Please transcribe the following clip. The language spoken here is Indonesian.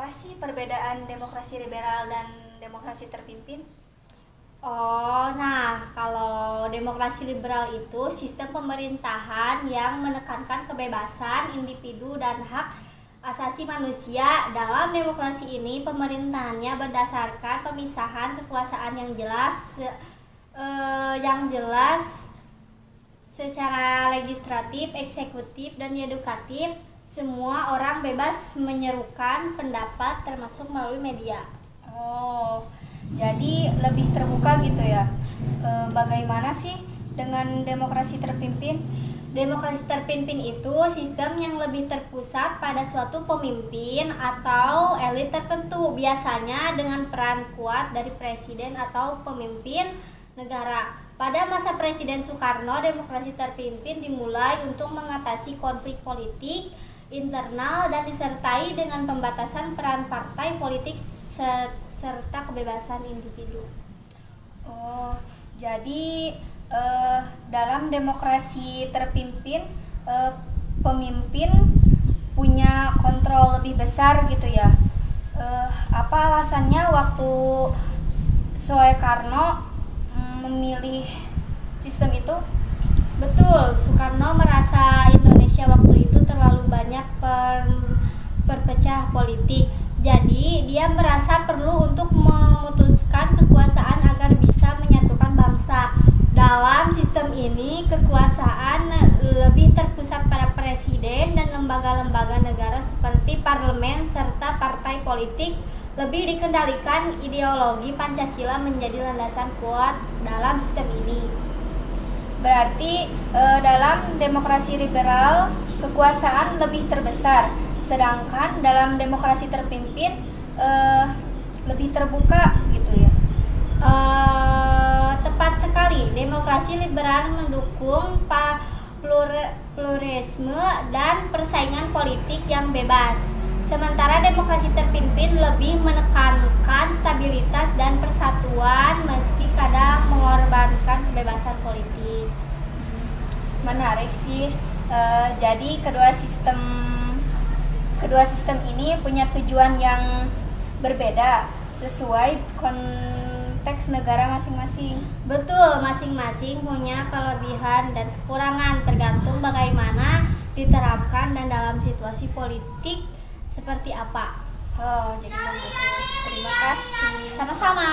Apa sih perbedaan demokrasi liberal dan demokrasi terpimpin? Oh, nah kalau demokrasi liberal itu sistem pemerintahan yang menekankan kebebasan individu dan hak asasi manusia. Dalam demokrasi ini pemerintahannya berdasarkan pemisahan kekuasaan yang jelas secara legislatif, eksekutif, dan edukatif. Semua orang bebas menyerukan pendapat termasuk melalui media. Oh, jadi lebih terbuka gitu ya. Bagaimana sih dengan demokrasi terpimpin? Demokrasi terpimpin itu sistem yang lebih terpusat pada suatu pemimpin atau elit tertentu, biasanya dengan peran kuat dari presiden atau pemimpin negara. Pada masa Presiden Soekarno, demokrasi terpimpin dimulai untuk mengatasi konflik politik internal dan disertai dengan pembatasan peran partai politik serta kebebasan individu. Oh, jadi dalam demokrasi terpimpin pemimpin punya kontrol lebih besar gitu ya. Apa alasannya waktu Soekarno memilih sistem itu? Betul, Soekarno merasa Indonesia waktu itu terlalu banyak berpecah politik. Jadi, dia merasa perlu untuk memutuskan kekuasaan agar bisa menyatukan bangsa. Dalam sistem ini, kekuasaan lebih terpusat pada presiden dan lembaga-lembaga negara seperti parlemen serta partai politik. Lebih dikendalikan, ideologi Pancasila menjadi landasan kuat dalam sistem ini. Berarti dalam demokrasi liberal kekuasaan lebih terbesar, sedangkan dalam demokrasi terpimpin lebih terbuka gitu ya. Tepat sekali, demokrasi liberal mendukung pluralisme dan persaingan politik yang bebas. Sementara demokrasi terpimpin lebih menekankan stabilitas dan persatuan meski kadang mengorbankan kebebasan politik. Menarik sih. Jadi kedua sistem ini punya tujuan yang berbeda sesuai konteks negara masing-masing. Betul, masing-masing punya kelebihan dan kekurangan tergantung bagaimana diterapkan dan dalam situasi politik seperti apa. Oh, jadi begitu. Terima kasih. Sama-sama.